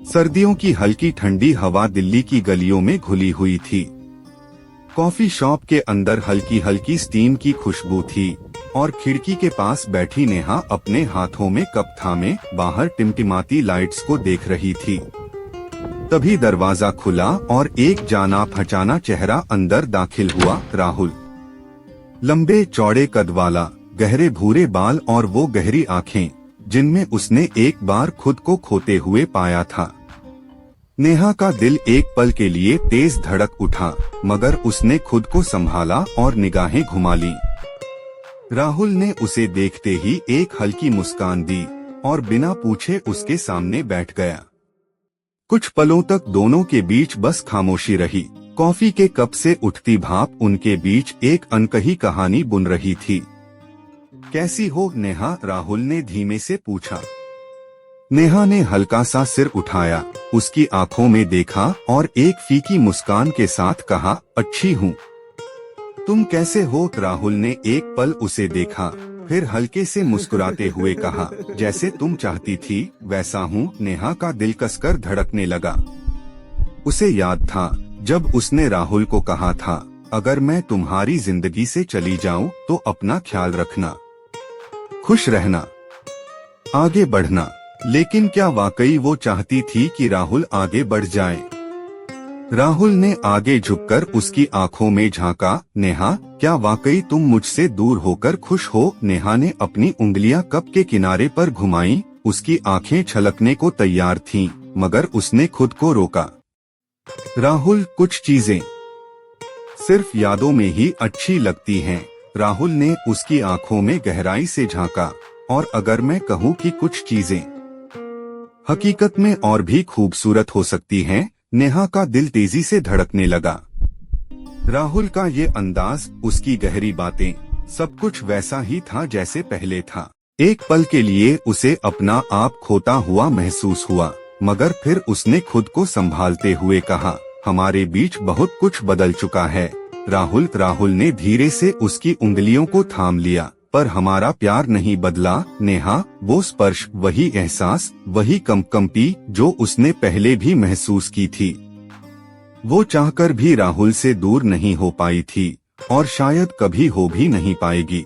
सर्दियों की हल्की ठंडी हवा दिल्ली की गलियों में घुली हुई थी। कॉफी शॉप के अंदर हल्की हल्की स्टीम की खुशबू थी और खिड़की के पास बैठी नेहा अपने हाथों में कप थामे बाहर टिमटिमाती लाइट्स को देख रही थी। तभी दरवाजा खुला और एक जाना पहचाना चेहरा अंदर दाखिल हुआ। राहुल, लंबे चौड़े कद वाला, गहरे भूरे बाल और वो गहरी आंखें जिनमें उसने एक बार खुद को खोते हुए पाया था। नेहा का दिल एक पल के लिए तेज धड़क उठा, मगर उसने खुद को संभाला और निगाहें घुमा ली। राहुल ने उसे देखते ही एक हल्की मुस्कान दी और बिना पूछे उसके सामने बैठ गया। कुछ पलों तक दोनों के बीच बस खामोशी रही। कॉफी के कप से उठती भाप उनके बीच एक अनकही कहानी बुन रही थी। कैसी हो नेहा? राहुल ने धीमे से पूछा। नेहा ने हल्का सा सिर उठाया, उसकी आंखों में देखा और एक फीकी मुस्कान के साथ कहा, अच्छी हूँ। तुम कैसे हो? राहुल ने एक पल उसे देखा, फिर हल्के से मुस्कुराते हुए कहा, जैसे तुम चाहती थी वैसा हूँ। नेहा का दिल कसकर धड़कने लगा। उसे याद था जब उसने राहुल को कहा था, अगर मैं तुम्हारी जिंदगी से चली जाऊं तो अपना ख्याल रखना, खुश रहना, आगे बढ़ना। लेकिन क्या वाकई वो चाहती थी कि राहुल आगे बढ़ जाए? राहुल ने आगे झुककर उसकी आंखों में झांका। नेहा, क्या वाकई तुम मुझसे दूर होकर खुश हो? नेहा ने अपनी उंगलियां कप के किनारे पर घुमाई। उसकी आंखें छलकने को तैयार थीं, मगर उसने खुद को रोका। राहुल, कुछ चीजें सिर्फ यादों में ही अच्छी लगती हैं। राहुल ने उसकी आंखों में गहराई से झांका। और अगर मैं कहूँ कि कुछ चीजें हकीकत में और भी खूबसूरत हो सकती हैं। नेहा का दिल तेजी से धड़कने लगा। राहुल का ये अंदाज, उसकी गहरी बातें, सब कुछ वैसा ही था जैसे पहले था। एक पल के लिए उसे अपना आप खोता हुआ महसूस हुआ, मगर फिर उसने खुद को संभालते हुए कहा, हमारे बीच बहुत कुछ बदल चुका है राहुल ने धीरे से उसकी उंगलियों को थाम लिया। पर हमारा प्यार नहीं बदला नेहा। वो स्पर्श, वही एहसास, वही कंपी जो उसने पहले भी महसूस की थी। वो चाहकर भी राहुल से दूर नहीं हो पाई थी और शायद कभी हो भी नहीं पाएगी।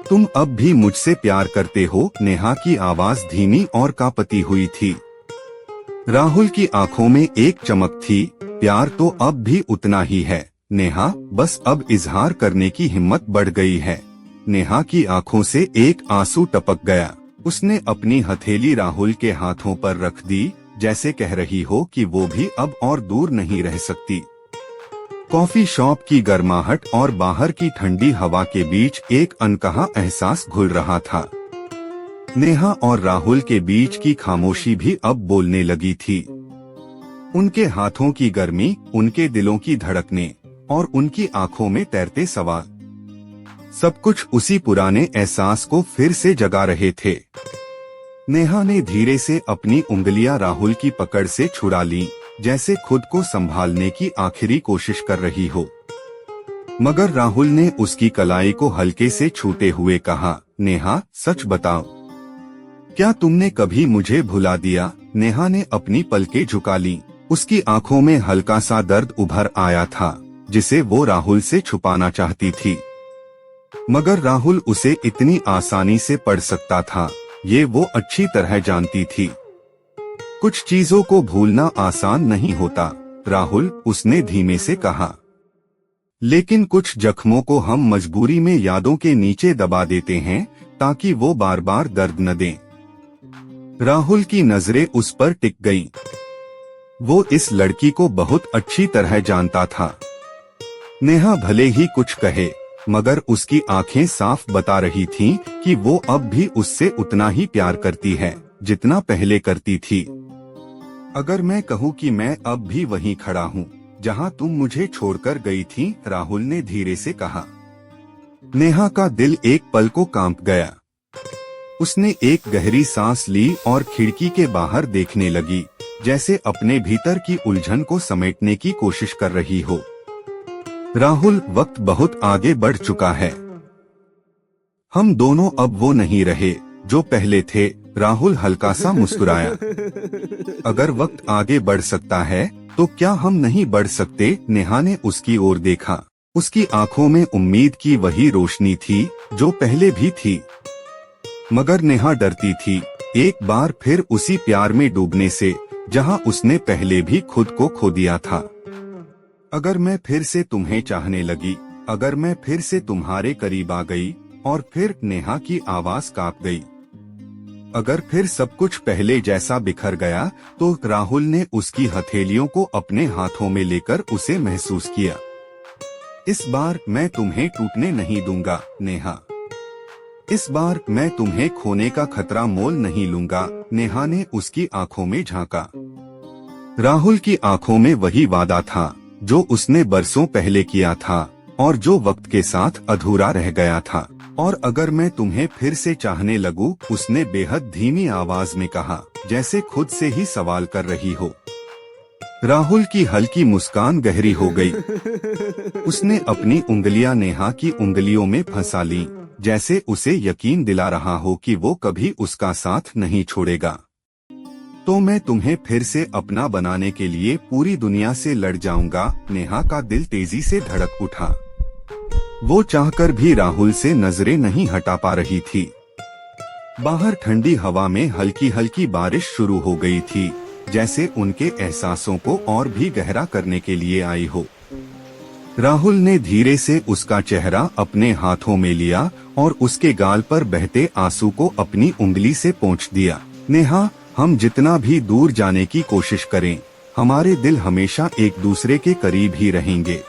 तुम अब भी मुझसे प्यार करते हो? नेहा की आवाज धीमी और कांपती हुई थी। राहुल की आंखों में एक चमक थी। प्यार तो अब भी उतना ही है नेहा, बस अब इजहार करने की हिम्मत बढ़ गई है। नेहा की आंखों से एक आंसू टपक गया। उसने अपनी हथेली राहुल के हाथों पर रख दी, जैसे कह रही हो कि वो भी अब और दूर नहीं रह सकती। कॉफी शॉप की गर्माहट और बाहर की ठंडी हवा के बीच एक अनकहा एहसास घुल रहा था। नेहा और राहुल के बीच की खामोशी भी अब बोलने लगी थी। उनके हाथों की गर्मी, उनके दिलों की धड़कने और उनकी आंखों में तैरते सवाल, सब कुछ उसी पुराने एहसास को फिर से जगा रहे थे। नेहा ने धीरे से अपनी उंगलियां राहुल की पकड़ से छुड़ा लीं, जैसे खुद को संभालने की आखिरी कोशिश कर रही हो। मगर राहुल ने उसकी कलाई को हल्के से छूते हुए कहा, नेहा, सच बताओ, क्या तुमने कभी मुझे भुला दिया? नेहा ने अपनी पलकें झुका लीं। उसकी आंखों में हल्का सा दर्द उभर आया था, जिसे वो राहुल से छुपाना चाहती थी। मगर राहुल उसे इतनी आसानी से पढ़ सकता था, ये वो अच्छी तरह जानती थी। कुछ चीजों को भूलना आसान नहीं होता राहुल, उसने धीमे से कहा। लेकिन कुछ जख्मों को हम मजबूरी में यादों के नीचे दबा देते हैं ताकि वो बार बार दर्द न दें। राहुल की नजरें उस पर टिक गईं। वो इस लड़की को बहुत अच्छी तरह जानता था। नेहा भले ही कुछ कहे, मगर उसकी आंखें साफ बता रही थीं कि वो अब भी उससे उतना ही प्यार करती है जितना पहले करती थी। अगर मैं कहूँ कि मैं अब भी वहीं खड़ा हूँ जहाँ तुम मुझे छोड़कर गई थी, राहुल ने धीरे से कहा। नेहा का दिल एक पल को कांप गया। उसने एक गहरी सांस ली और खिड़की के बाहर देखने लगी, जैसे अपने भीतर की उलझन को समेटने की कोशिश कर रही हो। राहुल, वक्त बहुत आगे बढ़ चुका है। हम दोनों अब वो नहीं रहे जो पहले थे। राहुल हल्का सा मुस्कुराया। अगर वक्त आगे बढ़ सकता है तो क्या हम नहीं बढ़ सकते? नेहा ने उसकी ओर देखा। उसकी आंखों में उम्मीद की वही रोशनी थी जो पहले भी थी, मगर नेहा डरती थी एक बार फिर उसी प्यार में डूबने से जहां उसने पहले भी खुद को खो दिया था। अगर मैं फिर से तुम्हें चाहने लगी, अगर मैं फिर से तुम्हारे करीब आ गई, और फिर नेहा की आवाज कांप गई। अगर फिर सब कुछ पहले जैसा बिखर गया, तो राहुल ने उसकी हथेलियों को अपने हाथों में लेकर उसे महसूस किया। इस बार मैं तुम्हें टूटने नहीं दूंगा नेहा, इस बार मैं तुम्हें खोने का खतरा मोल नहीं लूंगा। नेहा ने उसकी आंखों में झांका। राहुल की आंखों में वही वादा था जो उसने बरसों पहले किया था और जो वक्त के साथ अधूरा रह गया था। और अगर मैं तुम्हें फिर से चाहने लगूं, उसने बेहद धीमी आवाज में कहा, जैसे खुद से ही सवाल कर रही हो। राहुल की हल्की मुस्कान गहरी हो गई। उसने अपनी उंगलियां नेहा की उंगलियों में फंसा लीं, जैसे उसे यकीन दिला रहा हो कि वो कभी उसका साथ नहीं छोड़ेगा। तो मैं तुम्हें फिर से अपना बनाने के लिए पूरी दुनिया से लड़ जाऊंगा। नेहा का दिल तेजी से धड़क उठा। वो चाहकर भी राहुल से नजरें नहीं हटा पा रही थी। बाहर ठंडी हवा में हल्की हल्की बारिश शुरू हो गई थी, जैसे उनके एहसासों को और भी गहरा करने के लिए आई हो। राहुल ने धीरे से उसका चेहरा अपने हाथों में लिया और उसके गाल पर बहते आंसू को अपनी उंगली से पोंछ दिया। नेहा, हम जितना भी दूर जाने की कोशिश करें, हमारे दिल हमेशा एक दूसरे के करीब ही रहेंगे।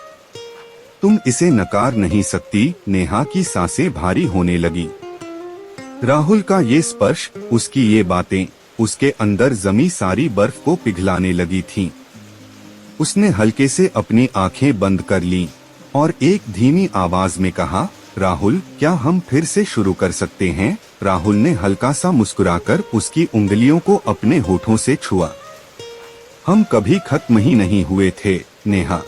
तुम इसे नकार नहीं सकती। नेहा की सांसें भारी होने लगी। राहुल का ये स्पर्श, उसकी ये बातें, उसके अंदर जमी सारी बर्फ को पिघलाने लगी थीं। उसने हल्के से अपनी आंखें बंद कर लीं और एक धीमी आवाज में कहा, राहुल, क्या हम फिर से शुरू कर सकते हैं? राहुल ने हल्का सा मुस्कुराकर उसकी उंगलियों को अपने होठों से छुआ। हम कभी खत्म ही नहीं हुए थे नेहा,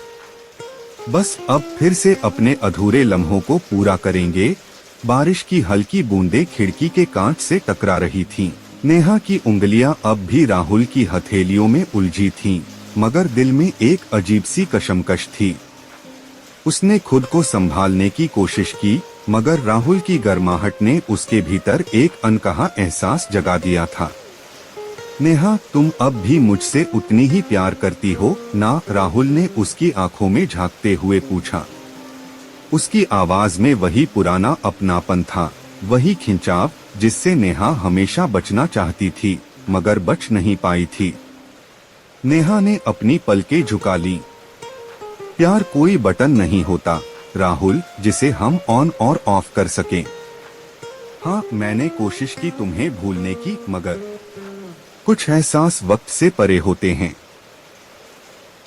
बस अब फिर से अपने अधूरे लम्हों को पूरा करेंगे। बारिश की हल्की बूंदें खिड़की के कांच से टकरा रही थीं। नेहा की उंगलियां अब भी राहुल की हथेलियों में उलझी थीं, मगर दिल में एक अजीब सी कशमकश थी। उसने खुद को संभालने की कोशिश की, मगर राहुल की गर्माहट ने उसके भीतर एक अनकहा एहसास जगा दिया था। नेहा, तुम अब भी मुझसे उतनी ही प्यार करती हो ना? राहुल ने उसकी आंखों में झांकते हुए पूछा। उसकी आवाज में वही पुराना अपनापन था, वही खिंचाव जिससे नेहा हमेशा बचना चाहती थी मगर बच नहीं पाई थी। नेहा ने अपनी पलकें झुका ली। प्यार कोई बटन नहीं होता राहुल, जिसे हम ऑन और ऑफ कर सकें। हाँ, मैंने कोशिश की तुम्हें भूलने की, मगर कुछ एहसास वक्त से परे होते हैं।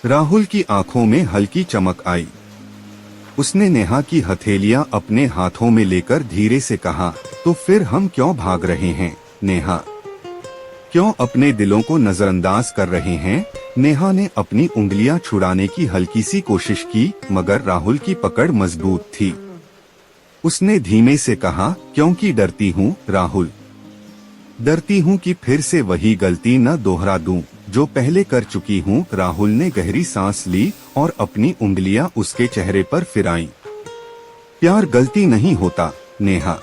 राहुल की आंखों में हल्की चमक आई। उसने नेहा की हथेलियां अपने हाथों में लेकर धीरे से कहा, तो फिर हम क्यों भाग रहे हैं नेहा? क्यों अपने दिलों को नजरअंदाज कर रहे हैं? नेहा ने अपनी उंगलियां छुड़ाने की हल्की सी कोशिश की, मगर राहुल की पकड़ मजबूत थी। उसने धीमे से कहा, क्योंकि डरती हूँ राहुल, डरती हूँ कि फिर से वही गलती न दोहरा दूं जो पहले कर चुकी हूँ। राहुल ने गहरी सांस ली और अपनी उंगलियां उसके चेहरे पर फिराईं। प्यार गलती नहीं होता नेहा,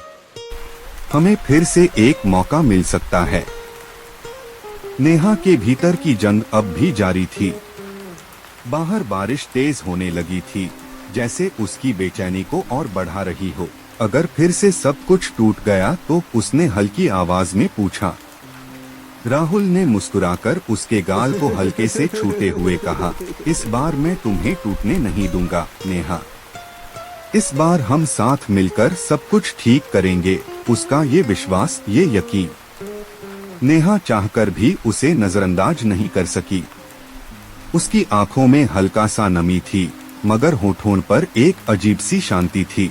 हमें फिर से एक मौका मिल सकता है। नेहा के भीतर की जंग अब भी जारी थी। बाहर बारिश तेज होने लगी थी, जैसे उसकी बेचैनी को और बढ़ा रही हो। अगर फिर से सब कुछ टूट गया तो उसने हल्की आवाज में पूछा। राहुल ने मुस्कुराकर उसके गाल को हल्के से छूते हुए कहा, इस बार मैं तुम्हें टूटने नहीं दूंगा नेहा, इस बार हम साथ मिलकर सब कुछ ठीक करेंगे। उसका ये विश्वास, ये यकीन, नेहा चाहकर भी उसे नजरअंदाज नहीं कर सकी। उसकी आंखों में हल्का सा नमी थी, मगर होठों पर एक अजीब सी शांति थी।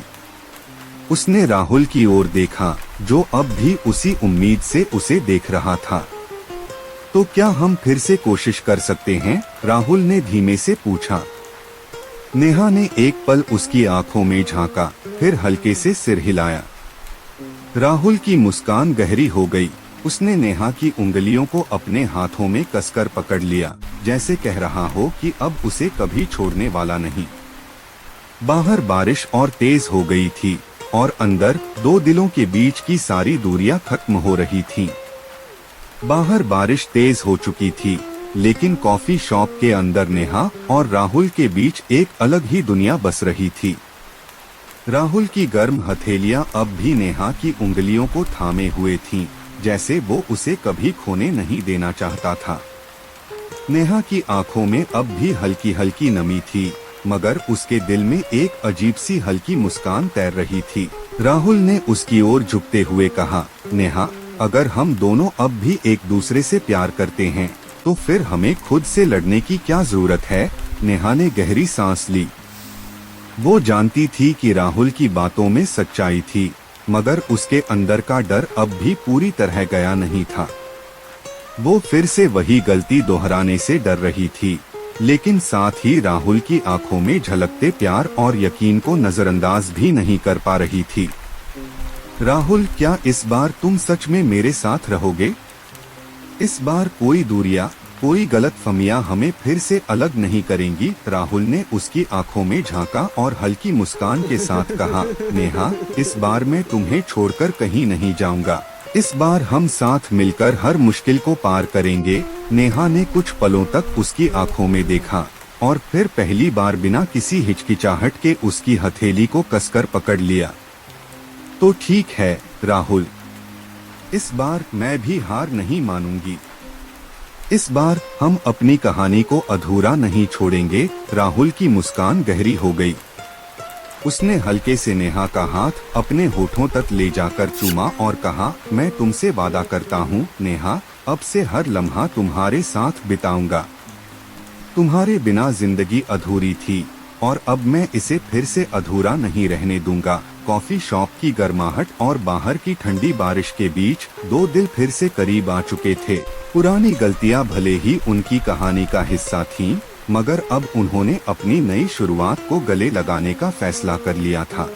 उसने राहुल की ओर देखा, जो अब भी उसी उम्मीद से उसे देख रहा था। तो क्या हम फिर से कोशिश कर सकते हैं? राहुल ने धीमे से पूछा। नेहा ने एक पल उसकी आंखों में झांका, फिर हल्के से सिर हिलाया। राहुल की मुस्कान गहरी हो गई। उसने नेहा की उंगलियों को अपने हाथों में कसकर पकड़ लिया, जैसे कह रहा हो कि अब उसे कभी छोड़ने वाला नहीं। बाहर बारिश और तेज हो गई थी और अंदर दो दिलों के बीच की सारी दूरियां खत्म हो रही थीं। बाहर बारिश तेज हो चुकी थी, लेकिन कॉफी शॉप के अंदर नेहा और राहुल के बीच एक अलग ही दुनिया बस रही थी। राहुल की गर्म हथेलियां अब भी नेहा की उंगलियों को थामे हुए थीं, जैसे वो उसे कभी खोने नहीं देना चाहता था। नेहा की आंखों में अब भी हल्की हल्की नमी थी, मगर उसके दिल में एक अजीब सी हल्की मुस्कान तैर रही थी। राहुल ने उसकी ओर झुकते हुए कहा, नेहा, अगर हम दोनों अब भी एक दूसरे से प्यार करते हैं, तो फिर हमें खुद से लड़ने की क्या जरूरत है। नेहा ने गहरी सांस ली। वो जानती थी कि राहुल की बातों में सच्चाई थी, मगर उसके अंदर का डर अब भी पूरी तरह गया नहीं था। वो फिर से वही गलती दोहराने से डर रही थी, लेकिन साथ ही राहुल की आंखों में झलकते प्यार और यकीन को नजरअंदाज भी नहीं कर पा रही थी। राहुल, क्या इस बार तुम सच में मेरे साथ रहोगे? इस बार कोई दूरियां, कोई गलतफहमियां हमें फिर से अलग नहीं करेंगी। राहुल ने उसकी आंखों में झांका और हल्की मुस्कान के साथ कहा, नेहा, इस बार मैं तुम्हें छोड़कर कहीं नहीं जाऊंगा। इस बार हम साथ मिलकर हर मुश्किल को पार करेंगे। नेहा ने कुछ पलों तक उसकी आंखों में देखा और फिर पहली बार बिना किसी हिचकिचाहट के उसकी हथेली को कसकर पकड़ लिया। तो ठीक है राहुल, इस बार मैं भी हार नहीं मानूंगी। इस बार हम अपनी कहानी को अधूरा नहीं छोड़ेंगे। राहुल की मुस्कान गहरी हो गई। उसने हल्के से नेहा का हाथ अपने होठों तक ले जाकर चूमा और कहा, मैं तुमसे वादा करता हूँ नेहा, अब से हर लम्हा तुम्हारे साथ बिताऊंगा। तुम्हारे बिना जिंदगी अधूरी थी और अब मैं इसे फिर से अधूरा नहीं रहने दूंगा। कॉफी शॉप की गर्माहट और बाहर की ठंडी बारिश के बीच दो दिल फिर से करीब आ चुके थे। पुरानी गलतियां भले ही उनकी कहानी का हिस्सा थीं, मगर अब उन्होंने अपनी नई शुरुआत को गले लगाने का फैसला कर लिया था।